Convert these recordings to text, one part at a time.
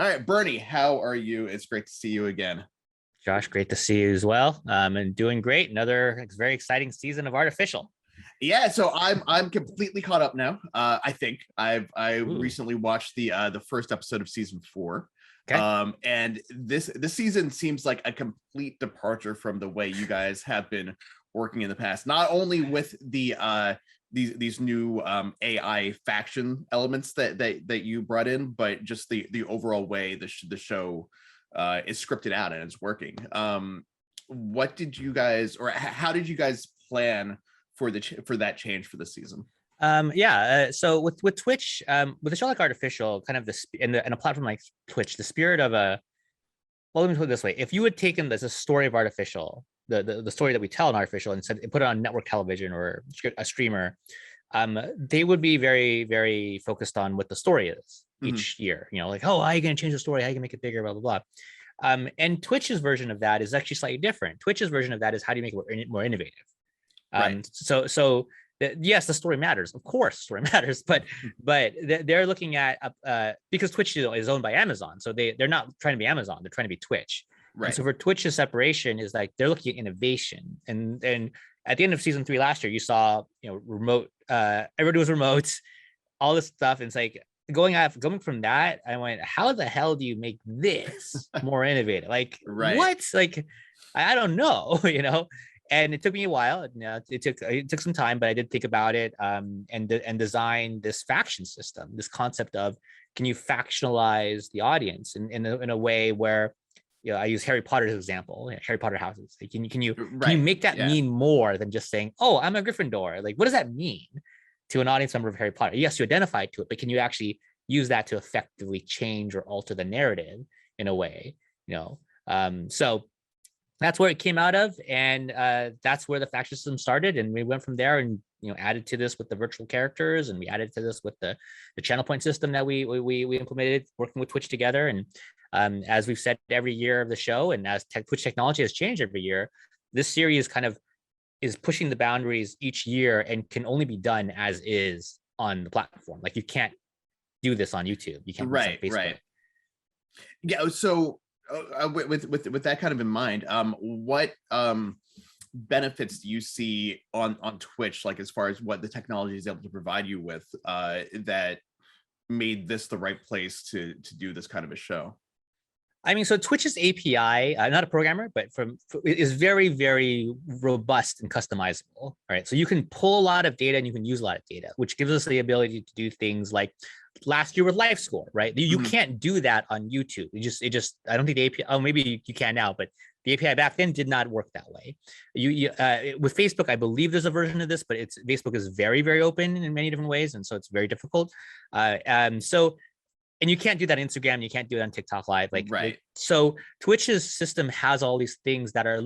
All right, Bernie, how are you? It's great to see you again. Josh, great to see you as well. And doing great. Another very exciting season of Artificial. Yeah, so I'm completely caught up now. I think I Ooh, recently watched the first episode of season 4. okay. And this season seems like a complete departure from the way you guys have been working in the past. Not only with these new AI faction elements that you brought in, but just the overall way the show is scripted out and it's working. What did you guys, or how did you guys plan for that change for this season? So with Twitch, with a show like Artificial, kind of and a platform like Twitch, the spirit of well, let me put it this way: if you had taken this a story of Artificial, the story that we tell in Artificial, and said put it on network television or a streamer, they would be very, very focused on what the story is each year. Like, oh, how are you going to change the story? How are you going to make it bigger? Blah blah blah. And Twitch's version of that is actually slightly different. Twitch's version of that is how do you make it more innovative? Right. So yes, the story matters. Of course, story matters, but they're looking at because Twitch is owned by Amazon, so they're not trying to be Amazon. They're trying to be Twitch. Right. And so for Twitch's separation is like they're looking at innovation. And at the end of season 3 last year, you saw remote. Everybody was remote, all this stuff. And it's like going from that, I went, how the hell do you make this more innovative? Like right. What? Like I don't know, And it took me a while. It took some time, but I did think about it and design this faction system, this concept of can you factionalize the audience in a way where, I use Harry Potter as an example, Harry Potter houses. Like, can you make that mean more than just saying, oh, I'm a Gryffindor? Like, what does that mean to an audience member of Harry Potter? Yes, you identify to it, but can you actually use that to effectively change or alter the narrative in a way? So that's where it came out of, and that's where the faction system started. And we went from there, and added to this with the virtual characters, and we added to this with the channel point system that we implemented working with Twitch together. And as we've said every year of the show, and as Twitch technology has changed every year, this series kind of is pushing the boundaries each year and can only be done as is on the platform. Like you can't do this on YouTube. You can't do this on Facebook. Right. Yeah. So with that kind of in mind, what benefits do you see on Twitch, like as far as what the technology is able to provide you with, that made this the right place to do this kind of a show? I mean, so Twitch's API, not a programmer, but is very, very robust and customizable. Right. So you can pull a lot of data and you can use a lot of data, which gives us the ability to do things like last year with live score, right? You can't do that on YouTube. It just I don't think the API, oh, maybe you can now, but the API back then did not work that way. With Facebook, I believe there's a version of this, but Facebook is very, very open in many different ways. And so it's very difficult. And you can't do that on Instagram. You can't do it on TikTok Live. Right. So Twitch's system has all these things that are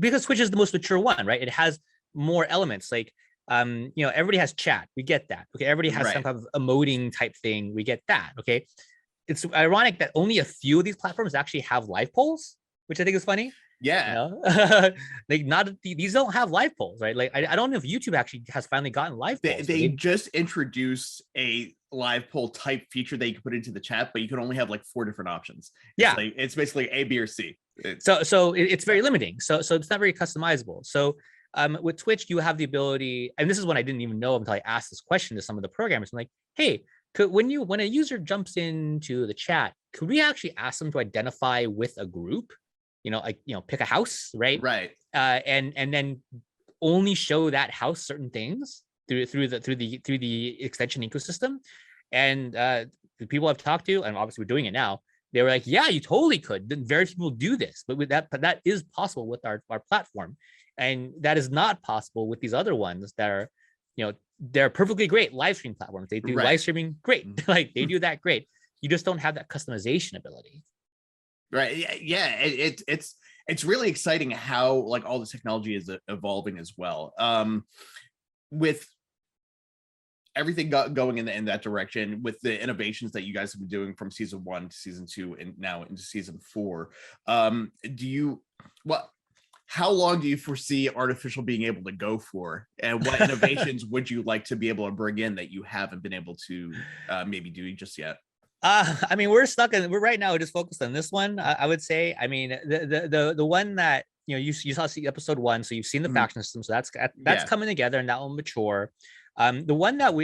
because Twitch is the most mature one, right? It has more elements like, everybody has chat. We get that. Okay. Everybody has some kind of emoting type thing. We get that. Okay. It's ironic that only a few of these platforms actually have live polls, which I think is funny. Yeah. These don't have live polls, right? Like I don't know if YouTube actually has finally gotten live polls. They just introduced a live poll type feature that you can put into the chat, but you can only have like 4 different options. It's basically A, B, or C. So it's very limiting. So it's not very customizable. So with Twitch, you have the ability, and this is what I didn't even know until I asked this question to some of the programmers. I'm like, hey, when a user jumps into the chat, could we actually ask them to identify with a group? Pick a house, right? Right. And then only show that house certain things through the extension ecosystem. And the people I've talked to, and obviously we're doing it now, they were like, yeah, you totally could. Then very few people do this, but that is possible with our platform. And that is not possible with these other ones that are, they're perfectly great live stream platforms. They do live streaming great. Like they do that great. You just don't have that customization ability. Right. Yeah. It's really exciting how like all the technology is evolving as well. With everything going in that direction, with the innovations that you guys have been doing from season 1 to season 2 and now into season 4, how long do you foresee Artificial being able to go for, and what innovations would you like to be able to bring in that you haven't been able to maybe do just yet? I mean, we're right now just focused on this one. I would say. I mean, the one that you saw episode 1, so you've seen the faction system, so that's coming together and that will mature. The one that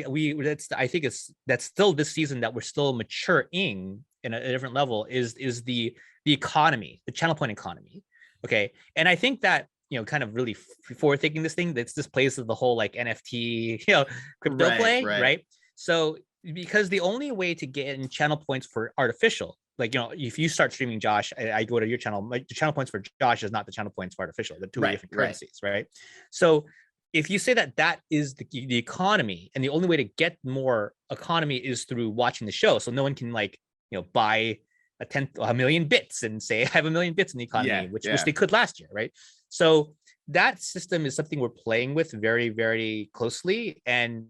I think that's still this season that we're still maturing in a different level is the economy, the channel point economy. Okay, and I think that kind of really forward thinking this thing, that's this plays with the whole like NFT crypto play, right? So because the only way to get in channel points for artificial, like if you start streaming Josh, I go to your channel, like the channel points for Josh is not the channel points for artificial, they're two different currencies, right? So if you say that is the economy, and the only way to get more economy is through watching the show, so no one can like buy a million bits and say I have a million bits in the economy, which they could last year, right? So that system is something we're playing with very, very closely, and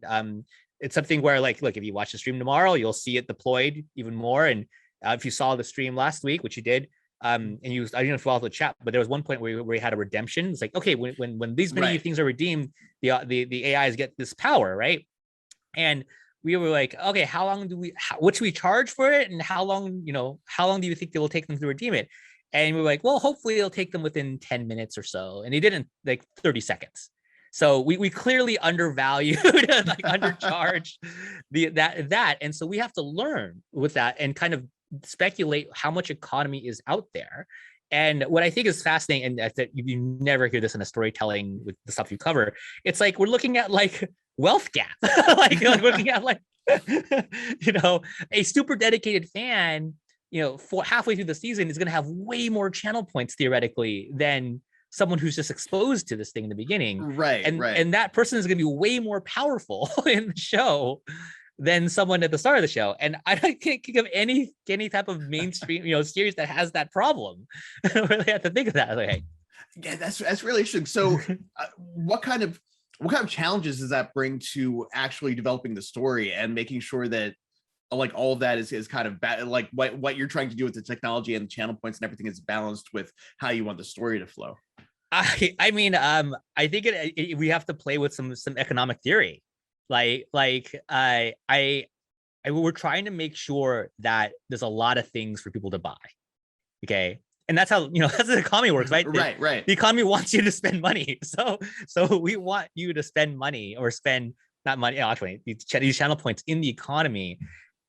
it's something where, like, look, if you watch the stream tomorrow, you'll see it deployed even more. And if you saw the stream last week, which you did, and I didn't know if you followed the chat, but there was one point where we had a redemption. It's like, okay, when these many things are redeemed, the AIs get this power, right? And we were like, okay, what should we charge for it, and how long do you think it will take them to redeem it? And we were like, well, hopefully it'll take them within 10 minutes or so. And they didn't, like 30 seconds. So we clearly undervalued, like undercharged that. And so we have to learn with that and kind of speculate how much economy is out there. And what I think is fascinating, and that you never hear this in a storytelling with the stuff you cover, it's like we're looking at like wealth gap, like looking at like, a super dedicated fan, for halfway through the season is going to have way more channel points theoretically than someone who's just exposed to this thing in the beginning. And that person is going to be way more powerful in the show than someone at the start of the show. And I can't think of any type of mainstream, series that has that problem. I don't really have to think of that. Okay. Yeah, that's really interesting. So what kind of challenges does that bring to actually developing the story and making sure that like all of that is kind of like what you're trying to do with the technology and the channel points and everything is balanced with how you want the story to flow? I mean, I think we have to play with some economic theory. We're trying to make sure that there's a lot of things for people to buy. Okay. And that's how, that's how the economy works, right? Right. The economy wants you to spend money. So we want you to spend money, or spend not money, actually these channel points in the economy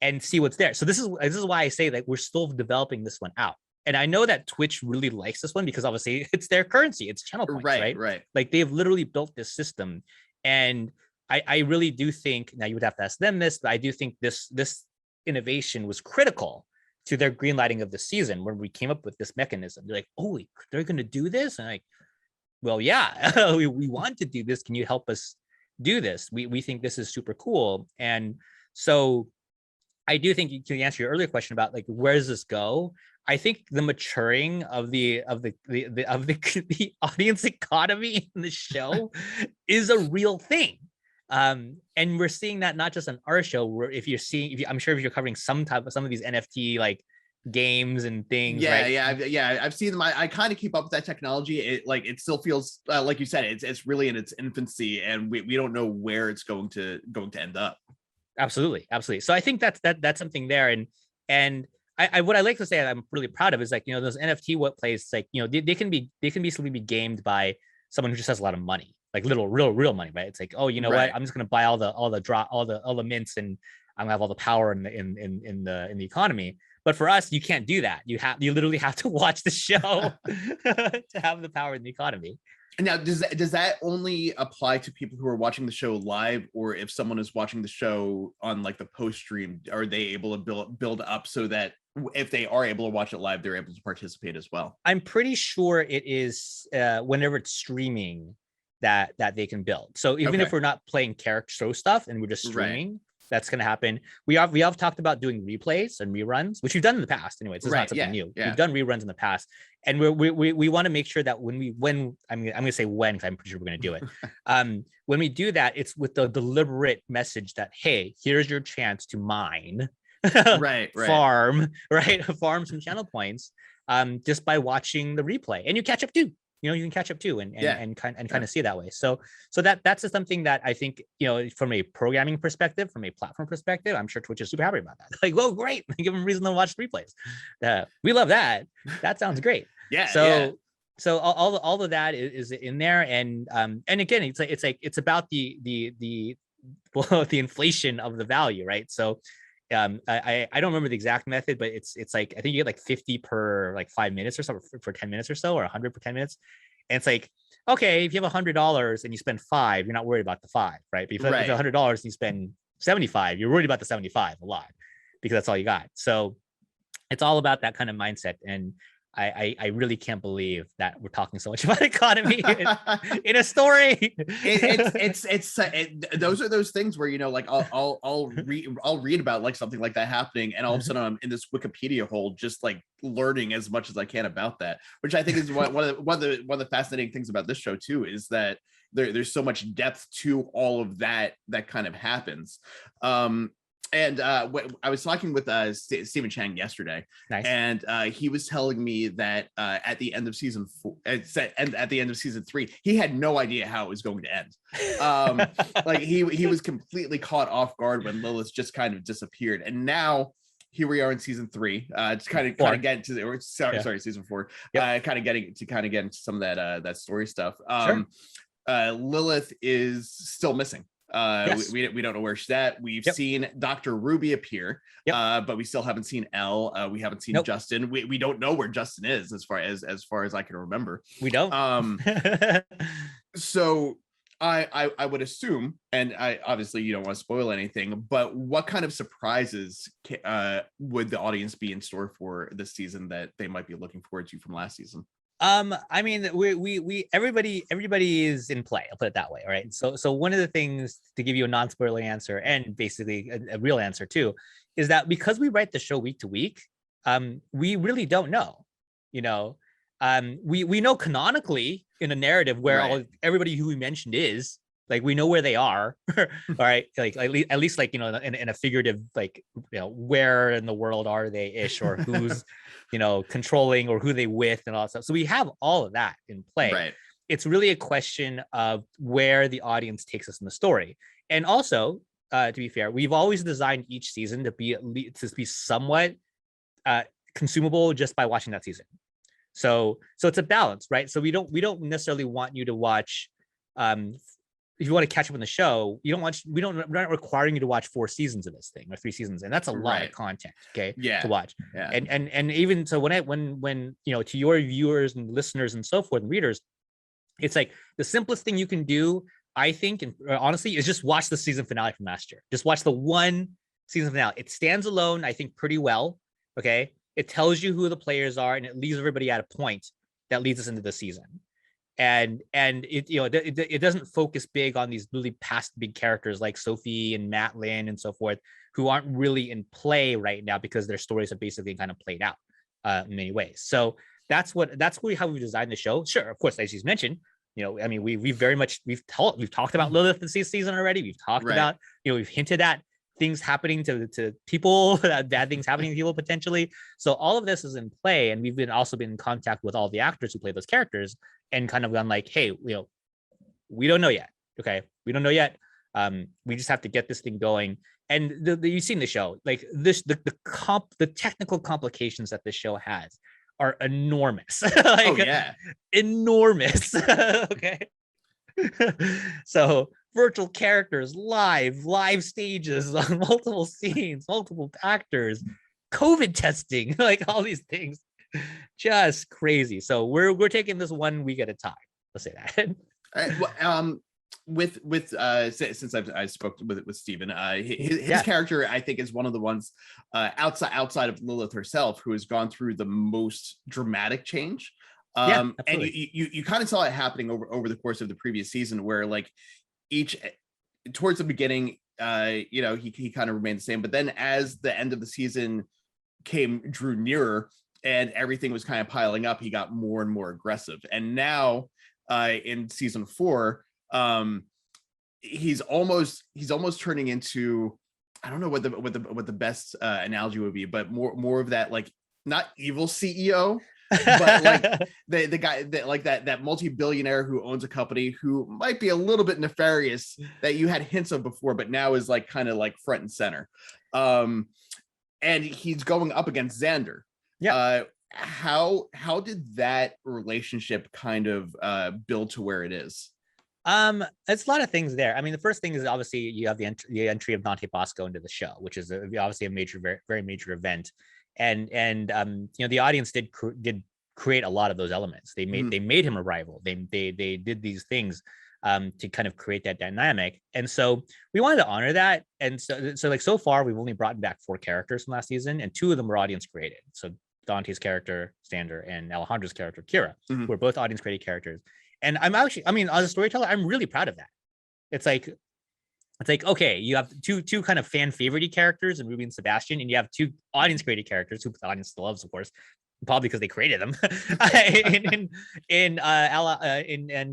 and see what's there. So this is why I say that we're still developing this one out. And I know that Twitch really likes this one because obviously it's their currency, it's channel points, right? Like they've literally built this system. And I really do think, now you would have to ask them this, but I do think this innovation was critical to their green lighting of the season when we came up with this mechanism. They're like, oh, they're going to do this? And like, well, yeah, we want to do this. Can you help us do this? We think this is super cool. And so I do think, you can answer your earlier question about like, where does this go? I think the maturing of the audience economy in the show is a real thing. And we're seeing that not just on our show, where I'm sure if you're covering some of these NFT like games and things. I've seen them. I kind of keep up with that technology. It still feels like you said, it's really in its infancy, and we don't know where it's going to end up. Absolutely. So I think that's something there. And I what I like to say I'm really proud of is like, those NFT plays, like, they can easily be gamed by someone who just has a lot of money, like real money, right? It's like, oh, what? I'm just gonna buy all the mints, and I'm gonna have all the power in the economy. But for us, you can't do that. You literally have to watch the show to have the power in the economy. Now, does that only apply to people who are watching the show live, or if someone is watching the show on like the post stream, are they able to build up so that if they are able to watch it live, they're able to participate as well? I'm pretty sure it is whenever it's streaming that they can build. So even if we're not playing character show stuff and we're just streaming, that's going to happen. We have talked about doing replays and reruns, which we've done in the past. Anyway, it's not something new. We've done reruns in the past, and we want to make sure that when I'm going to say when, because I'm pretty sure we're going to do it. When we do that, it's with the deliberate message that, hey, here's your chance to mine, farm some channel points, just by watching the replay, and you catch up too. you can catch up too, and kind of see it that way. So that's just something that I think, from a programming perspective, from a platform perspective, I'm sure Twitch is super happy about that. Like, whoa, great, give them reason to watch replays. We love that. That sounds great. So all of that is in there, and again, it's about the inflation of the value, right? So I don't remember the exact method, but it's like, I think you get like 50 per like 5 minutes or something for 10 minutes or so, or 100 per 10 minutes. And it's like, okay, if you have $100 and you spend 5, you're not worried about the 5, right? But if you have $100 and you spend 75, you're worried about the 75 a lot, because that's all you got. So it's all about that kind of mindset. And I really can't believe that we're talking so much about economy in a story. Those are those things where, like, I'll read about like something like that happening, and all of a sudden I'm in this Wikipedia hole, just like learning as much as I can about that, which I think is one of the fascinating things about this show too, is that there's so much depth to all of that kind of happens. And I was talking with Stephen Chang yesterday, nice. And he was telling me that at the end of season 4, and at the end of season 3, he had no idea how it was going to end. Like he was completely caught off guard when Lilith just kind of disappeared, and now here we are in season 3. It's kind of getting to the, sorry, season 4. Kind of getting into some of that story stuff. Lilith is still missing. Yes. We don't know where she's at. We've seen Dr. Ruby appear, but we still haven't seen Elle. We haven't seen Justin. We don't know where Justin is, as far as I can remember. We don't. So I would assume, and I obviously you don't want to spoil anything, but what kind of surprises would the audience be in store for this season that they might be looking forward to from last season? I mean, everybody is in play. I'll put it that way. All right. So one of the things, to give you a non-spoiler answer, and basically a real answer too, is that because we write the show week to week, we really don't know. We know canonically in a narrative where everybody who we mentioned is, like, we know where they are. All right, like at least like, in a figurative, like, where in the world are they ish, or who's controlling, or who they with, and all that stuff. So we have all of that in play. Right. It's really a question of where the audience takes us in the story. And also, to be fair, we've always designed each season to be somewhat consumable just by watching that season. So it's a balance, right? So we don't necessarily want you to watch, if you want to catch up on the show, we're not requiring you to watch 4 seasons of this thing, or 3 seasons, and that's a lot of content, to watch. And even so, when to your viewers and listeners and so forth and readers, it's like the simplest thing you can do, I think, and honestly, is just watch the season finale from last year. Just watch the one season finale. It stands alone, I think, pretty well. Okay, it tells you who the players are, and it leaves everybody at a point that leads us into the season. And it doesn't focus big on these really past big characters like Sophie and Matt Lin and so forth, who aren't really in play right now because their stories have basically kind of played out in many ways. So that's really how we designed the show. Sure, of course, as he's mentioned, I mean, we've talked about Lilith this season already. We've talked about, we've hinted at things happening to people, bad things happening to people potentially. So all of this is in play, and we've also been in contact with all the actors who play those characters, and kind of gone like, hey, we don't know yet. Okay, we don't know yet. We just have to get this thing going. And you've seen the show, like this, the technical complications that this show has are enormous. Enormous. Okay. So virtual characters, live stages, multiple scenes, multiple actors, COVID testing, like all these things, just crazy. So we're taking this 1 week at a time. Let's say that. Since I spoke with Steven, his character, I think, is one of the ones outside of Lilith herself who has gone through the most dramatic change. And you kind of saw it happening over the course of the previous season, where like towards the beginning, he kind of remained the same, but then as the end of the season drew nearer and everything was kind of piling up, he got more and more aggressive. And now in season 4, he's almost turning into, I don't know what the best analogy would be, but more of that, like, not evil CEO, but like the guy that like that multi-billionaire who owns a company who might be a little bit nefarious that you had hints of before, but now is like kind of like front and center. And he's going up against Xander. Yeah. How did that relationship kind of build to where it is? It's a lot of things there. I mean, the first thing is obviously you have the entry of Dante Bosco into the show, which is obviously a major, very, very major event, and you know, the audience did create a lot of those elements. They made him a rival. They did these things to kind of create that dynamic, and so we wanted to honor that. And so like so far we've only brought back 4 characters from last season, and 2 of them were audience created. So Dante's character Xander and Alejandro's character Kira, who are both audience created characters. And I'm actually, I mean, as a storyteller, I'm really proud of that. It's like, okay, you have two kind of fan favorite characters in Ruby and Sebastian, and you have 2 audience created characters who the audience loves, of course, probably because they created them, in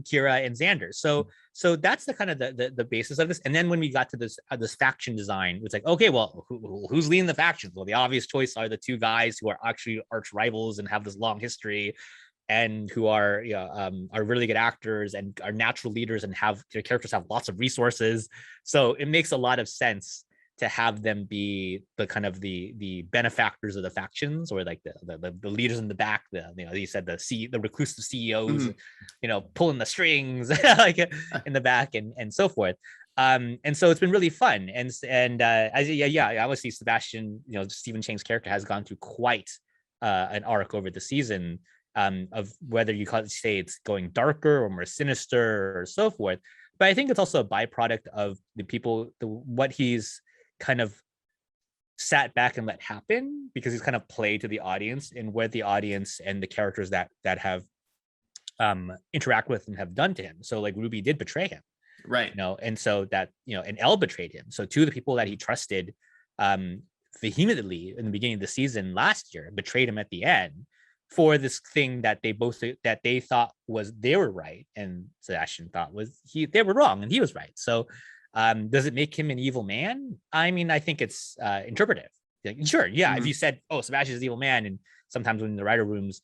Kira and Xander. So that's the kind of the basis of this. And then when we got to this faction design, it's like, okay, well, who's leading the factions? Well, the obvious choice are the 2 guys who are actually arch rivals and have this long history, and who are really good actors and are natural leaders and have their characters have lots of resources. So it makes a lot of sense to have them be the kind of the benefactors of the factions, or like the leaders in the back. You said the reclusive CEOs, pulling the strings like in the back and so forth. And so it's been really fun. And obviously Sebastian, Stephen Chang's character has gone through quite an arc over the season. Of whether you say it's going darker or more sinister or so forth, but I think it's also a byproduct of the people, what he's kind of sat back and let happen, because he's kind of played to the audience and what the audience and the characters that have interact with and have done to him. So like Ruby did betray him, right? And so that and Elle betrayed him. So 2 of the people that he trusted vehemently in the beginning of the season last year betrayed him at the end, for this thing that they thought was they were right, and Sebastian thought they were wrong and he was right. So does it make him an evil man? I mean, I think it's interpretive. Like, sure, yeah. If you said, oh, Sebastian's an evil man, and sometimes when in the writer rooms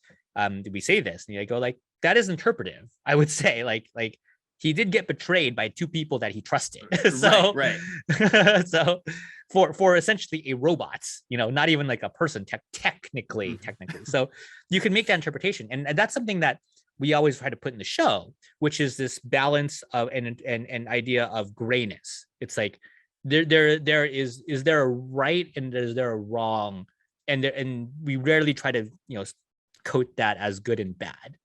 we say this, and you go like, that is interpretive. I would say like he did get betrayed by 2 people that he trusted. So right. So for essentially a robot, not even like a person technically. So you can make that interpretation, and that's something that we always try to put in the show, which is this balance of an idea of grayness. It's like is there a right and is there a wrong, and we rarely try to coat that as good and bad.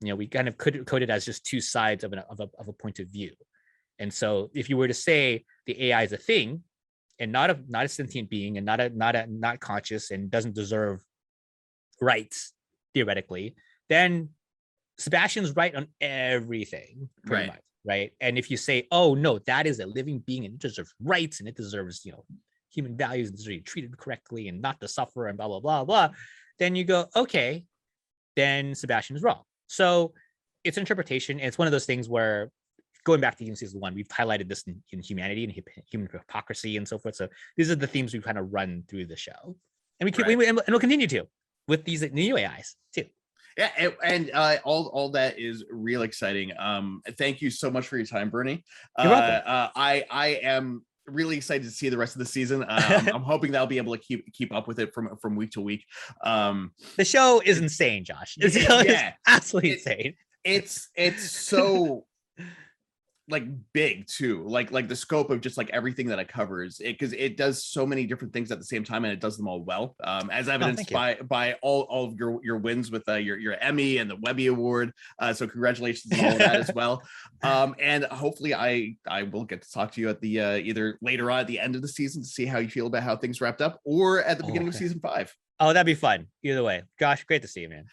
We kind of code it as just 2 sides of a point of view. And so if you were to say the AI is a thing and not a sentient being and not conscious and doesn't deserve rights theoretically, then Sebastian's right on everything, pretty much, right? And if you say, oh no, that is a living being and it deserves rights and it deserves human values and deserves to be treated correctly and not to suffer and blah blah blah blah, then you go, okay, then Sebastian's wrong. So it's interpretation. And it's one of those things where, going back to even season 1, we've highlighted this in humanity and human hypocrisy and so forth. So these are the themes we kind of run through the show, and we'll continue to with these new AIs too. Yeah, and all that is real exciting. Thank you so much for your time, Bernie. You're welcome. I am really excited to see the rest of the season. I'm hoping that I'll be able to keep up with it from week to week. The show is insane, Josh. It's absolutely insane. It's so like big too, like the scope of just like everything that it covers, because it does so many different things at the same time, and it does them all well, as evidenced by all of your wins with your Emmy and the Webby Award. So congratulations on all of that as well. And hopefully I will get to talk to you at the either later on at the end of the season to see how you feel about how things wrapped up, or at the beginning of season 5. Oh, that'd be fun. Either way, gosh, great to see you, man.